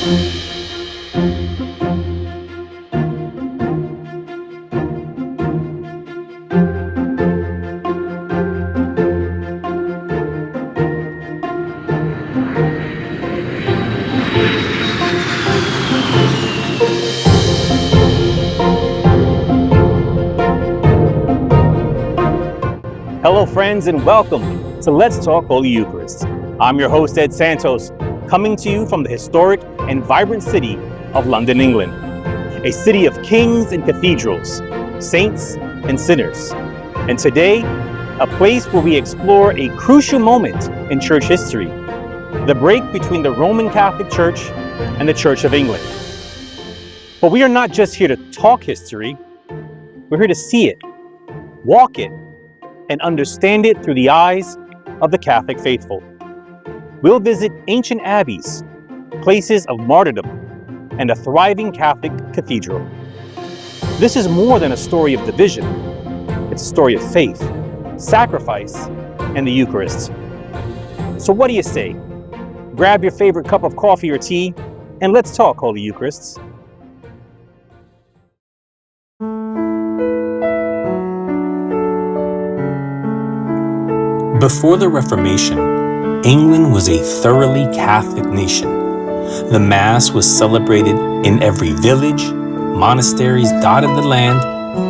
Hello, friends, and welcome to Let's Talk Holy Eucharist. I'm your host, Ed Santos, coming to you from the historic and vibrant city of London, England, a city of kings and cathedrals, saints and sinners. And today, a place where we explore a crucial moment in church history, the break between the Roman Catholic Church and the Church of England. But we are not just here to talk history, we're here to see it, walk it, and understand it through the eyes of the Catholic faithful. We'll visit ancient abbeys, places of martyrdom, and a thriving Catholic cathedral. This is more than a story of division. It's a story of faith, sacrifice, and the Eucharist. So what do you say? Grab your favorite cup of coffee or tea, and let's talk Holy Eucharists. Before the Reformation, England was a thoroughly Catholic nation. The Mass was celebrated in every village, monasteries dotted the land,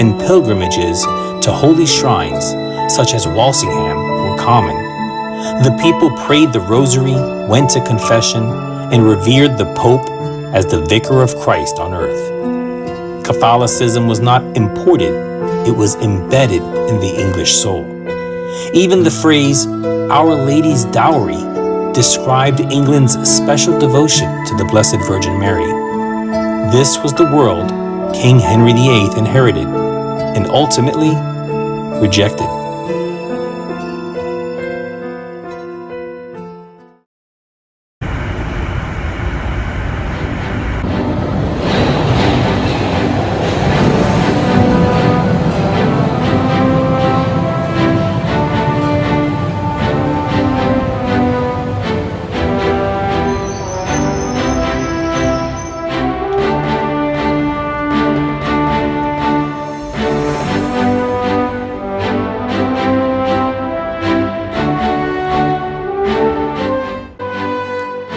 and pilgrimages to holy shrines such as Walsingham were common. The people prayed the Rosary, went to confession, and revered the Pope as the Vicar of Christ on earth. Catholicism was not imported, it was embedded in the English soul. Even the phrase, Our Lady's Dowry, described England's special devotion to the Blessed Virgin Mary. This was the world King Henry VIII inherited and ultimately rejected.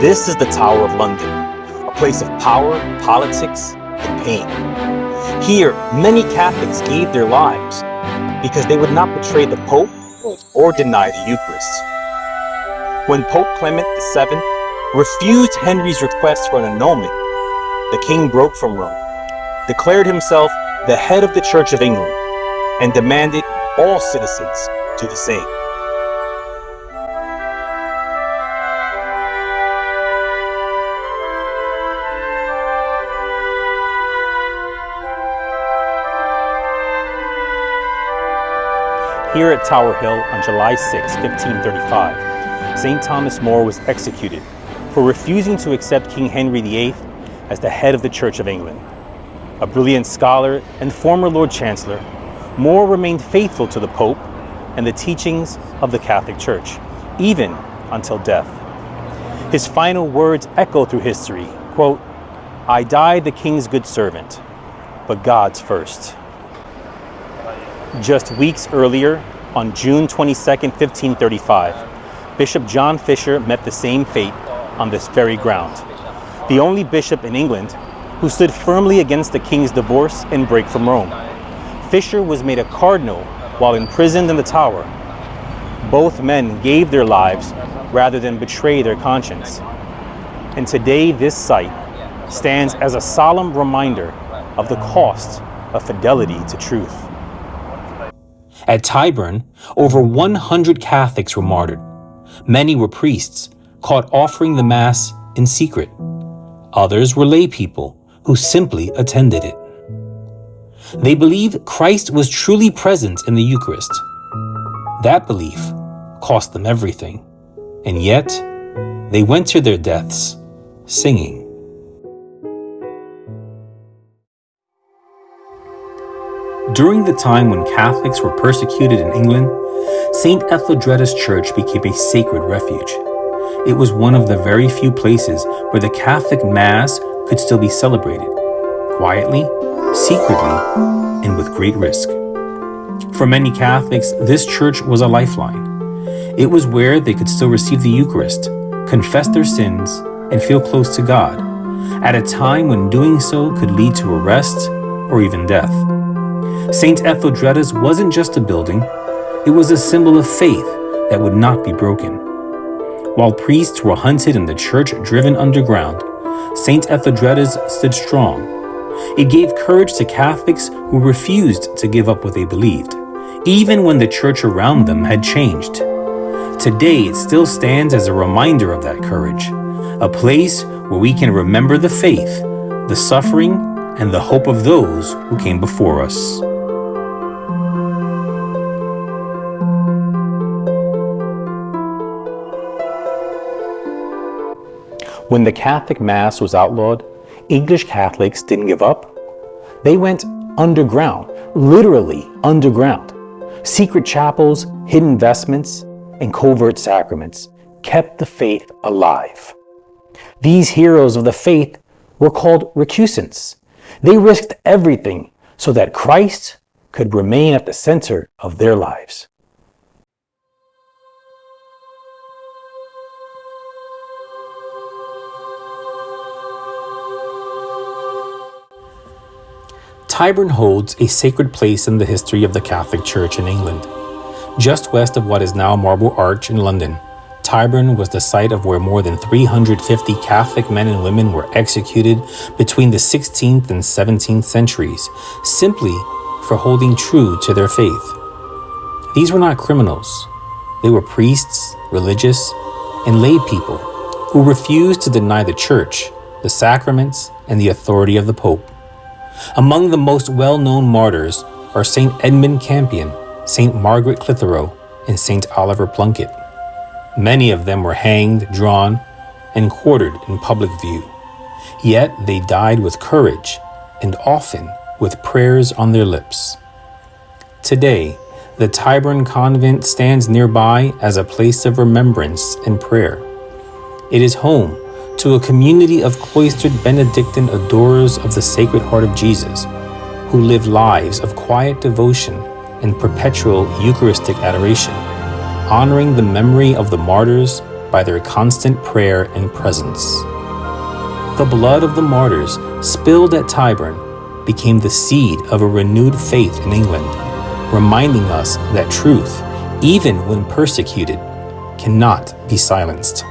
This is the Tower of London, a place of power, politics, and pain. Here, many Catholics gave their lives because they would not betray the Pope or deny the Eucharist. When Pope Clement VII refused Henry's request for an annulment, the king broke from Rome, declared himself the head of the Church of England, and demanded all citizens do the same. Here at Tower Hill on July 6, 1535, St. Thomas More was executed for refusing to accept King Henry VIII as the head of the Church of England. A brilliant scholar and former Lord Chancellor, More remained faithful to the Pope and the teachings of the Catholic Church, even until death. His final words echo through history, quote, "I died the King's good servant, but God's first." Just weeks earlier, on June 22, 1535, Bishop John Fisher met the same fate on this very ground. The only bishop in England who stood firmly against the king's divorce and break from Rome. Fisher was made a cardinal while imprisoned in the Tower. Both men gave their lives rather than betray their conscience. And today this site stands as a solemn reminder of the cost of fidelity to truth. At Tyburn, over 100 Catholics were martyred. Many were priests, caught offering the Mass in secret. Others were lay people who simply attended it. They believed Christ was truly present in the Eucharist. That belief cost them everything, and yet they went to their deaths singing. During the time when Catholics were persecuted in England, St. Etheldreda's Church became a sacred refuge. it was one of the very few places where the Catholic Mass could still be celebrated, quietly, secretly, and with great risk. For many Catholics, this church was a lifeline. It was where they could still receive the Eucharist, confess their sins, and feel close to God, at a time when doing so could lead to arrest or even death. St. Etheldreda's wasn't just a building, it was a symbol of faith that would not be broken. While priests were hunted and the church driven underground, St. Etheldreda's stood strong. It gave courage to Catholics who refused to give up what they believed, even when the church around them had changed. Today, it still stands as a reminder of that courage, a place where we can remember the faith, the suffering, and the hope of those who came before us. When the Catholic Mass was outlawed, English Catholics didn't give up. They went underground, literally underground. Secret chapels, hidden vestments, and covert sacraments kept the faith alive. These heroes of the faith were called recusants. They risked everything so that Christ could remain at the center of their lives. Tyburn holds a sacred place in the history of the Catholic Church in England. Just west of what is now Marble Arch in London, Tyburn was the site of where more than 350 Catholic men and women were executed between the 16th and 17th centuries, simply for holding true to their faith. These were not criminals. They were priests, religious, and lay people who refused to deny the Church, the sacraments, and the authority of the Pope. Among the most well-known martyrs are St. Edmund Campion, St. Margaret Clitheroe, and St. Oliver Plunkett. Many of them were hanged, drawn, and quartered in public view. Yet they died with courage and often with prayers on their lips. Today, the Tyburn Convent stands nearby as a place of remembrance and prayer. It is home to a community of cloistered Benedictine adorers of the Sacred Heart of Jesus, who live lives of quiet devotion and perpetual Eucharistic adoration, honoring the memory of the martyrs by their constant prayer and presence. The blood of the martyrs spilled at Tyburn became the seed of a renewed faith in England, reminding us that truth, even when persecuted, cannot be silenced.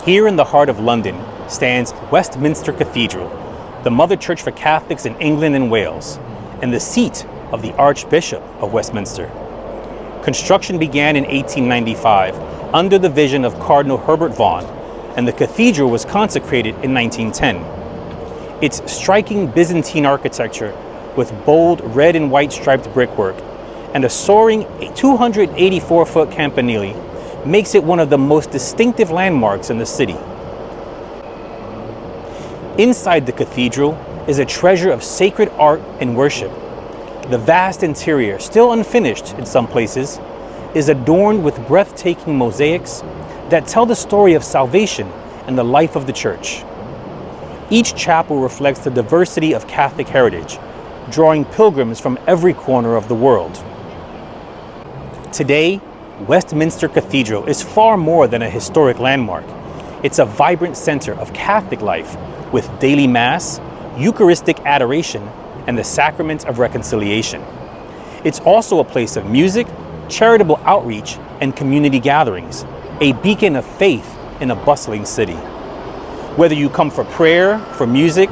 Here in the heart of London stands Westminster Cathedral, the mother church for Catholics in England and Wales, and the seat of the Archbishop of Westminster. Construction began in 1895 under the vision of Cardinal Herbert Vaughan, and the cathedral was consecrated in 1910. Its striking Byzantine architecture with bold red and white striped brickwork and a soaring 284-foot campanile makes it one of the most distinctive landmarks in the city. Inside the cathedral is a treasure of sacred art and worship. The vast interior, still unfinished in some places, is adorned with breathtaking mosaics that tell the story of salvation and the life of the church. Each chapel reflects the diversity of Catholic heritage, drawing pilgrims from every corner of the world. Today, Westminster Cathedral is far more than a historic landmark. It's a vibrant center of Catholic life with daily Mass, Eucharistic adoration, and the sacrament of reconciliation. It's also a place of music, charitable outreach, and community gatherings, a beacon of faith in a bustling city. Whether you come for prayer, for music,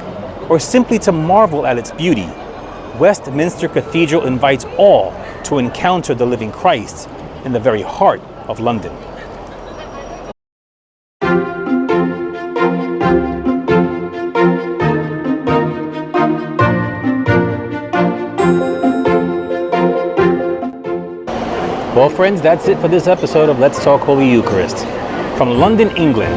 or simply to marvel at its beauty, Westminster Cathedral invites all to encounter the living Christ in the very heart of London. Well, friends, that's it for this episode of Let's Talk Holy Eucharist. From London, England,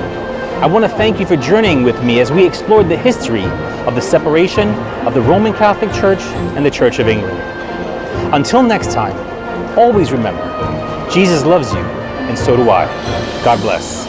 I want to thank you for journeying with me as we explored the history of the separation of the Roman Catholic Church and the Church of England. Until next time, always remember, Jesus loves you, and so do I. God bless.